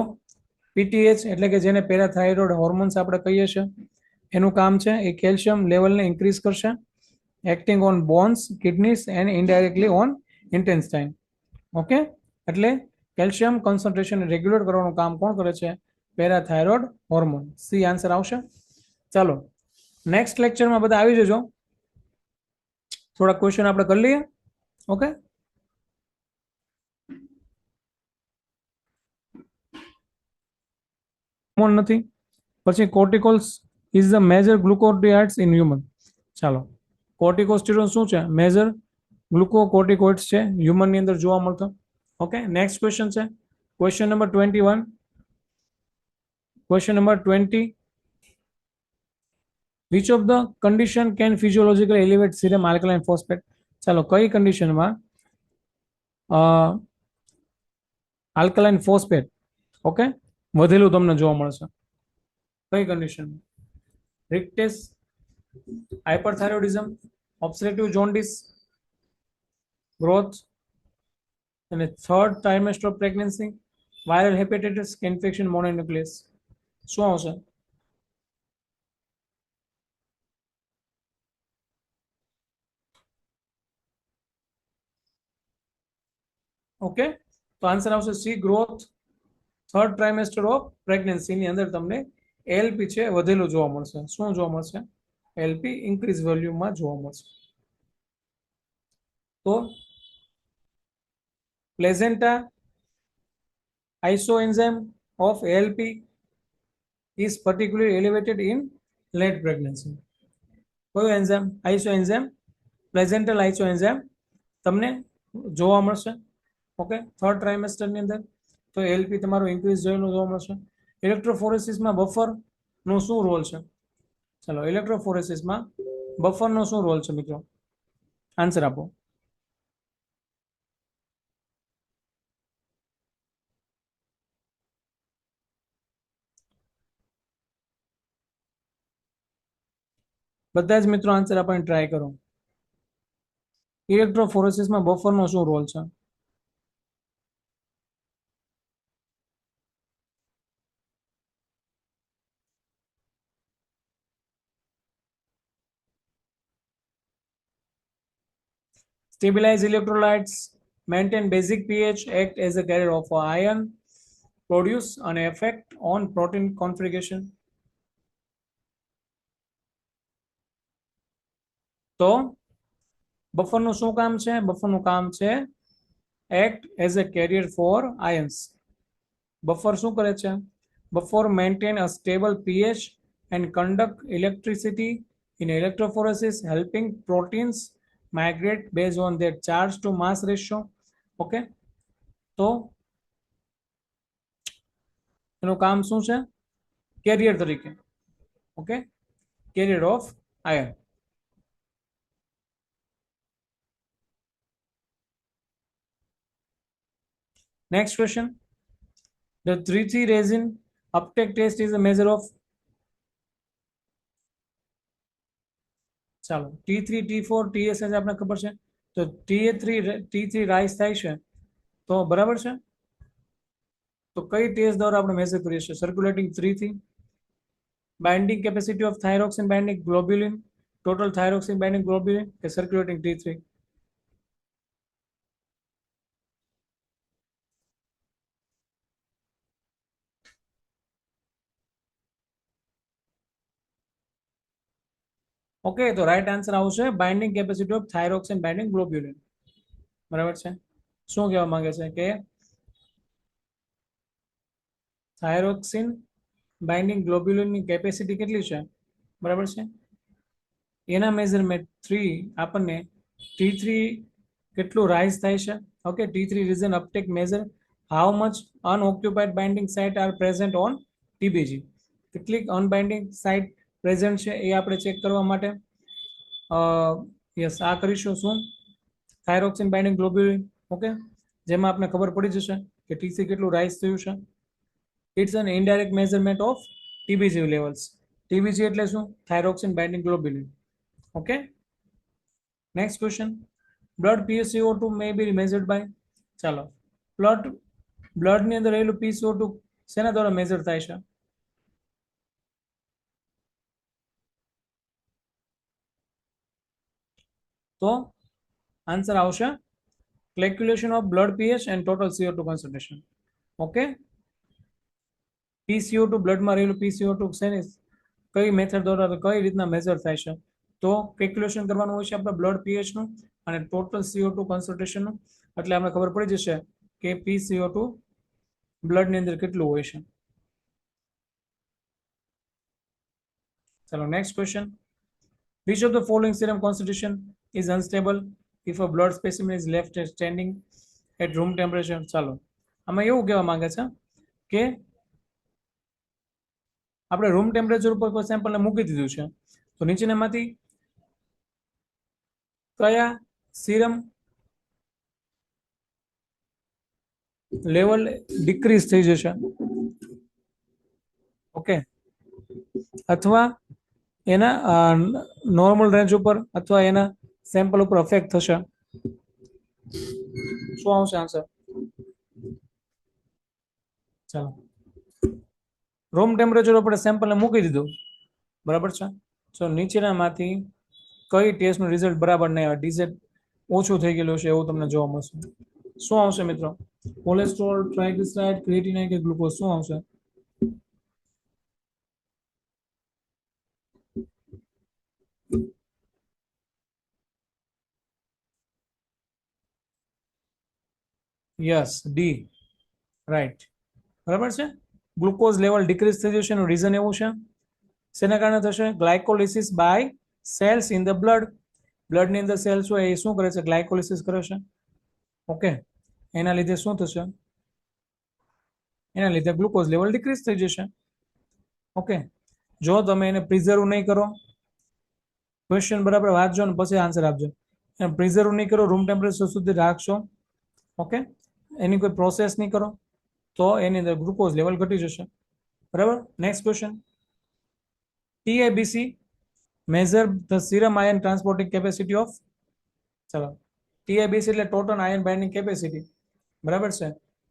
પીટીએચ એટલે કે જેને પેરાથાઇરોઇડ હોર્મોન્સ આપણે કહીએ છીએ એનું કામ છે એ કેલ્શિયમ લેવલને ઇન્ક્રીઝ કરશે acting on bones kidneys and indirectly on intestine okay એટલે કેલ્શિયમ કોન્સન્ટ્રેશન રેગ્યુલેટ કરવાનું કામ કોણ કરે છે પેરાથાઇરોઇડ હોર્મોન સી આન્સર આવશે ચાલો નેક્સ્ટ લેક્ચરમાં બધા આવી જજો થોડા ક્વેશ્ચન આપણે કરી લઈએ ઓકે હોર્મોન નથી પછી cortisol is the major glucocorticoids in human ચાલો કોર્ટિકોસ્ટેરોઇડ શું છે મેજર ગ્લુકોકોર્ટિકોઇડ્સ છે હ્યુમનની અંદર જોવા મળતો ઓકે નેક્સ્ટ ક્વેશ્ચન છે question number 21 question number 20 which of the condition can physiologically elevate serum alkaline phosphate ચાલો કઈ કન્ડિશનમાં આલ્કલાઇન ફોસ્ફેટ ઓકે વધેલું તમને જોવા મળશે કઈ કન્ડિશનમાં rickets hyperthyroidism obstructive jaundice growth અને third trimester of pregnancy viral hepatitis કે ઇન્ફેક્શન મોનોન્યુક્લિયસ શું આવશે ઓકે તો આન્સર આવશે C growth third trimester of પ્રેગ્નન્સીની અંદર તમને એલપી છે વધેલું જોવા મળશે શું જોવા મળશે એલપી ઇન્ક્રીઝ વોલ્યુમમાં જોવા મળશે તો પ્લેઝેન્ટા isoenzyme of ALP is particularly elevated in late pregnancy કયો એન્ઝાઇમ આઇસોએન્ઝાઇમ પ્લેઝેન્ટલ આઇસોએન્ઝાઇમ તમને જોવા મળશે ઓકે થર્ડ ટ્રાઇમેસ્ટરની અંદર તો એલપી તમારો ઇન્ક્રીઝ જોયેલું જોવા મળશે ઇલેક્ટ્રોફોરેસિસમાં બફરનો શું રોલ છે ચાલો ઇલેક્ટ્રોફોરેસિસમાં બફરનો શું રોલ છે મિત્રો આન્સર આપો બધા જ મિત્રો આન્સર આપણે ટ્રાય કરો. ઇલેક્ટ્રોફોરેસિસમાં બફરનો શું રોલ છે? Stabilize electrolytes, maintain basic pH, act as a carrier of ion, produce an effect on protein configuration. તો બફરનું શું કામ છે? બફરનું કામ છે act as a carrier for ions. Buffer શું કરે છે? Buffer maintain a stable pH and conduct electricity in electrophoresis, helping proteins migrate based on their charge to mass ratio. Okay, તો એનું કામ શું છે? કેરિયર તરીકે. Okay, carrier of iron. Next question. The 3,3 resin uptake test is a measure of. ચાલો, T3, T4, TSH આપણે ખબર છે. તો T3 રાઇઝ થાય છે તો બરાબર છે. તો કઈ ટેસ્ટ દ્વારા આપણે મેઝર કરીએ છીએ? સર્ક્યુલેટિંગ 3 થી, binding capacity of thyroxine binding globulin, total thyroxine binding globulin કે સર્ક્યુલેટિંગ T3? ઓકે, તો રાઈટ આન્સર આવશે binding capacity of thyroxine binding globulin. બરાબર છે. શું કહેવા માંગે છે કે થાઇરોક્સિન બાઇન્ડિંગ ગ્લોબ્યુલિનની કેપેસિટી કેટલી છે? બરાબર છે. એના મેઝરમેન્ટ 3 આપણને T3 કેટલું રાઇઝ થાય છે. Okay, T3 resin uptake measure how much unoccupied binding site are present on TBG. કેટલીક અનબાઇન્ડિંગ સાઇટ પ્રેઝન્ટ છે એ આપણે ચેક કરવા માટે યસ આ કરીશું. શું? Thyroxine binding globulin. ઓકે, જેમાં આપણે ખબર પડી જશે કે T3 કેટલું રાઇઝ થયું છે. It's an indirect measurement of TBG levels. TBG એટલે શું? Thyroxine binding globulin. Okay, next question. Blood PaCO2 may be measured by. ચાલો, બ્લડની અંદર રહેલું PaCO2 શેના દ્વારા મેઝર થાય છે? તો આન્સર આવશે calculation of blood pH and total CO2 concentration. Okay, PaCO2 બ્લડમાં રહેલું PaCO2 શેની કઈ મેથડ દ્વારા કઈ રીતના મેઝર થાય છે? તો કેલ્ક્યુલેશન કરવાનું હોય છે આપણે બ્લડ pH નું અને ટોટલ CO2 કોન્સન્ટ્રેશનનું. એટલે આપણે ખબર પડી જશે કે PaCO2 બ્લડની અંદર કેટલું હોય છે. ચલો, next question. Which of the following serum concentration is unstable if a blood specimen is left standing at room temperature? ચાલો, આમાં એવું કહેવા માંગે છે કે આપણે રૂમ ટેમ્પરેચર ઉપર કોઈ સેમ્પલને મૂકી દીધું છે તો નીચેનામાંથી કયા સીરમ લેવલ ડિક્રીઝ થઈ જશે? ઓકે, અથવા એના નોર્મલ રેન્જ ઉપર અથવા એના સેમ્પલ ઉપર અફેક્ટ થશે. શું આવશે આન્સર? ચાલો, રૂમ ટેમ્પરેચર ઉપર સેમ્પલને મૂકી દીધું, બરાબર છે. તો નીચેનામાંથી કઈ ટેસ્ટનું રિઝલ્ટ બરાબર નહીં આવે? ડીઝેડ ઓછું થઈ ગયેલું છે એવું તમને જોવા મળશે. શું આવશે મિત્રો? કોલેસ્ટ્રોલ, ટ્રાઇગ્લિસરાઇડ, ક્રિએટિનાઇન કે ગ્લુકોઝ? શું આવશે? Yes, D, right. બરાબર છે. ગ્લુકોઝ લેવલ ડિક્રીઝ થઈ જશે એનું રીઝન એવું છે. શેના કારણે થશે? Glycolysis by cells in the blood. બ્લડની અંદર સેલ્સ હોય એ શું કરે છે? ગ્લાયકોલિસિસ કરે છે. ઓકે, એના લીધે શું થશે? એના લીધે ગ્લુકોઝ લેવલ ડિક્રીઝ થઈ જશે. ઓકે, જો તમે એને પ્રિઝર્વ નહીં કરો, ક્વેશ્ચન બરાબર વાંચજો ને પછી આન્સર આપજો. પ્રિઝર્વ નહીં કરો, રૂમ ટેમ્પરેચર સુધી રાખશો, ઓકે, એની કોઈ પ્રોસેસ નહીં કરો તો એની અંદર ગ્લુકોઝ લેવલ ઘટી જશે. બરાબર. Next question. TABC measure the serum iron transporting capacity of, ચાલો TIBC એટલે ટોટલ આયન બાઇન્ડિંગ કેપેસિટી, બરાબર છે.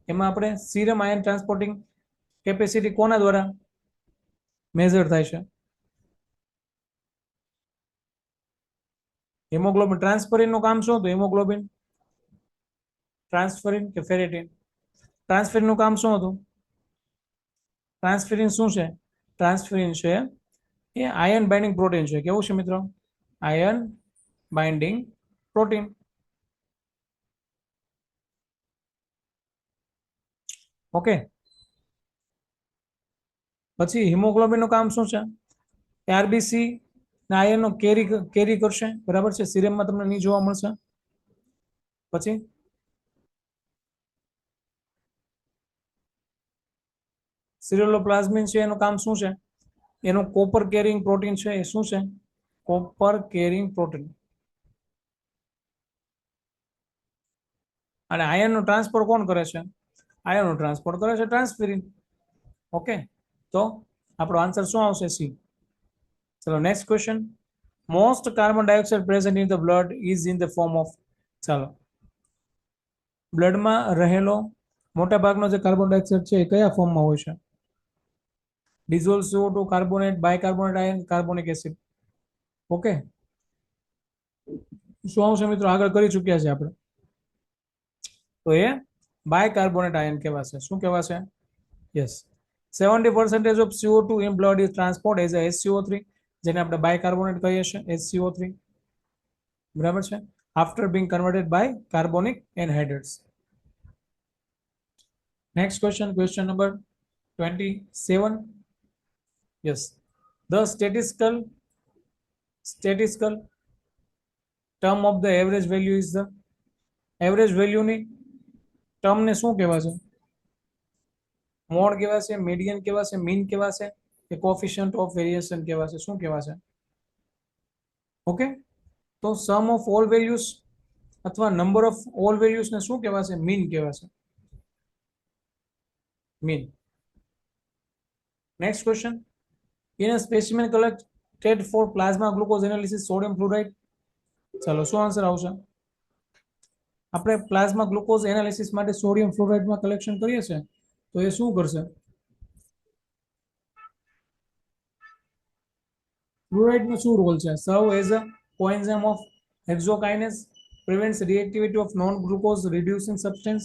એમાં આપણે સીરમ આયન ટ્રાન્સપોર્ટિંગ કેપેસિટી કોના દ્વારા મેઝર થાય છે? હિમોગ્લોબિન ટ્રાન્સફરિન નું કામ શું હતું? હિમોગ્લોબિન ટ્રાન્સફરિન કે ફેરેટિન? ટ્રાન્સફરિન નું કામ શું હતું? ટ્રાન્સફરિન શું છે? ટ્રાન્સફરિન છે એ આયન બાઇન્ડિંગ પ્રોટીન છે. કેવું છે મિત્રો? Iron binding protein. ઓકે. પછી હિમોગ્લોબિન નું કામ શું છે? આરબીસી ના આયનનો કેરી કરશે, બરાબર છે. સિરમમાં તમને નહીં જોવા મળશે. પછી સિરિલોપ્લાઝમિન છે એનું કામ શું છે? એનું કોપર કેરિંગ પ્રોટીન છે. એ શું છે? Copper carrying protein. અને આયનનું ટ્રાન્સફર કોણ કરે છે? આયનનું ટ્રાન્સફર કરે છે ટ્રાન્સફેરિન. ઓકે, તો આપણો આન્સર શું આવશે? સી. ચલો next question. Most carbon dioxide present in the blood is in the form of, ચાલો બ્લડમાં રહેલો મોટા ભાગનો જે કાર્બન ડાયોક્સાઇડ છે એ કયા ફોર્મમાં હોય છે? Dissolve CO2, carbonate, bicarbonate ion, carbonic acid. Okay, શું આવશે મિત્રો? આગળ કરી ચૂક્યા છે આપણે. તો એ બાયકાર્બોનેટ આયન કહેવાશે. શું કહેવાશે? Yes. 70% of CO2 in blood is transported as a HCO3, જેને આપણે બાયકાર્બોનેટ કહીએ છીએ, HCO3, બરાબર છે, after being converted by carbonic anhydrates. Next question, question number 27. Yes, the statistical term of the average value is the, average value ની term ને શું કહેવાશે? મોડ કહેવાશે, મીડિયન કહેવાશે, મીન કહેવાશે કે કોફિશિયન્ટ ઓફ વેરિએશન કહેવાશે? શું કહેવાશે? ઓકે, તો સમ ઓફ ઓલ વેલ્યુઝ અથવા નંબર ઓફ ઓલ વેલ્યુઝ ને શું કહેવાશે? મીન કહેવાશે. Mean. Next question. In a specimen collected for plasma glucose analysis sodium fluoride, ચાલો શું આન્સર આવશે? આપણે પ્લાઝ્મા ગ્લુકોઝ એનાલિસિસ માટે સોડિયમ ફ્લોરાઇડમાં કલેક્શન કરીએ છીએ, તો એ શું કરશે? ફ્લોરાઇડનો શું રોલ છે? Serve as a coenzyme of hexokinase, prevents reactivity of non glucose reducing substance,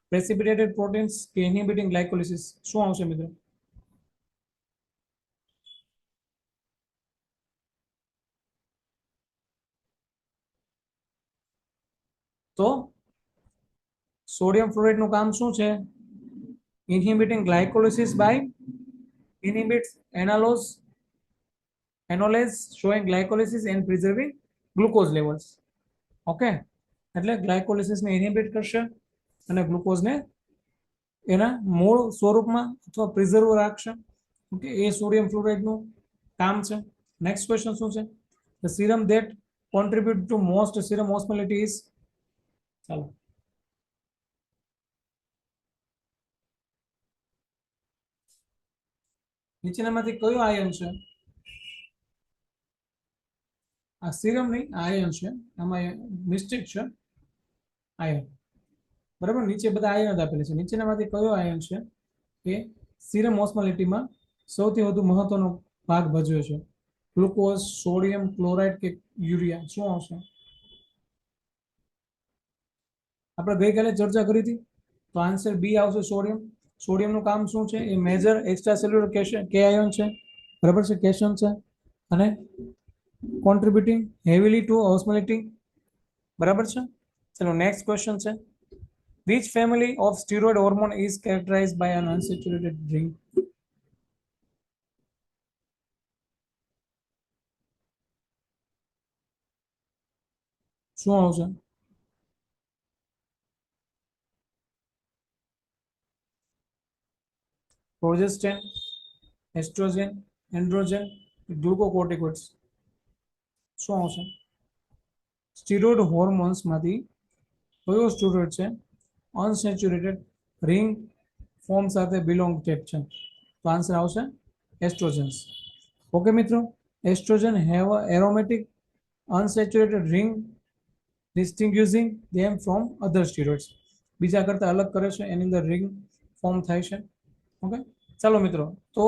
precipitated proteins કે ઇનહિબિટિંગ ગ્લાયકોલિસિસ? શું આવશે મિત્રો? તો સોડિયમ ફ્લોરાઇડ નું કામ શું છે? Inhibiting glycolysis by inhibits enolase showing glycolysis and preserving glucose levels. Okay, એટલે ગ્લાયકોલિસિસ ને ઇનહિબિટ કરશે અને ગ્લુકોઝ ને એના મૂળ સ્વરૂપમાં અથવા પ્રિઝર્વ રાખશે. ઓકે, એ સોડિયમ ફ્લોરાઇડ નું કામ છે. નેક્સ્ટ ક્વેશ્ચન શું છે? The serum that contribute to most serum osmolality is, ચાલો નીચેનામાંથી કયો આયન છે? આ સીરમ નહીં, આયન છે, આમાં મિસ્ટેક છે. આયન, બરાબર, નીચે બધા આયન આપેલા છે. નીચેનામાંથી કયો આયન છે કે સીરમ ઓસ્મોલિટીમાં સૌથી વધુ મહત્વનો ભાગ ભજવે છે? ગ્લુકોઝ, સોડિયમ, ક્લોરાઇડ કે યુરિયા? શું આવશે? આપણે ગઈકાલે ચર્ચા કરી હતી, તો આન્સર બી આવશે, સોડિયમ. સોડિયમનું કામ શું છે? એ મેજર એક્સ્ટ્રા સેલ્યુલર કે આયન છે, બરાબર છે, કેશન છે, અને કોન્ટ્રીબ્યુટિંગ હેવીલી ટુ ઓસ્મોલિટી, બરાબર છે. ચલો નેક્સ્ટ ક્વેશ્ચન છે. Which family of steroid hormone is characterized by an unsaturated ring? શું આવશે? Progestin, estrogen, androgen, glucocorticoids? શું આવશે? સ્ટીરોઇડ હોર્મોન્સ માંથી કયો સ્ટીરોઇડ છે અનસેચ્યુરેટેડ રિંગ ફોર્મ સાથે બિલોંગ છે? તો આન્સર આવશે એસ્ટ્રોજન્સ. ઓકે મિત્રો, estrogen have a aromatic unsaturated ring distinguishing them from other steroids. બીજા કરતાં અલગ કરે છે, એની અંદર રિંગ ફોર્મ થાય છે. ઓકે, ચાલો મિત્રો, તો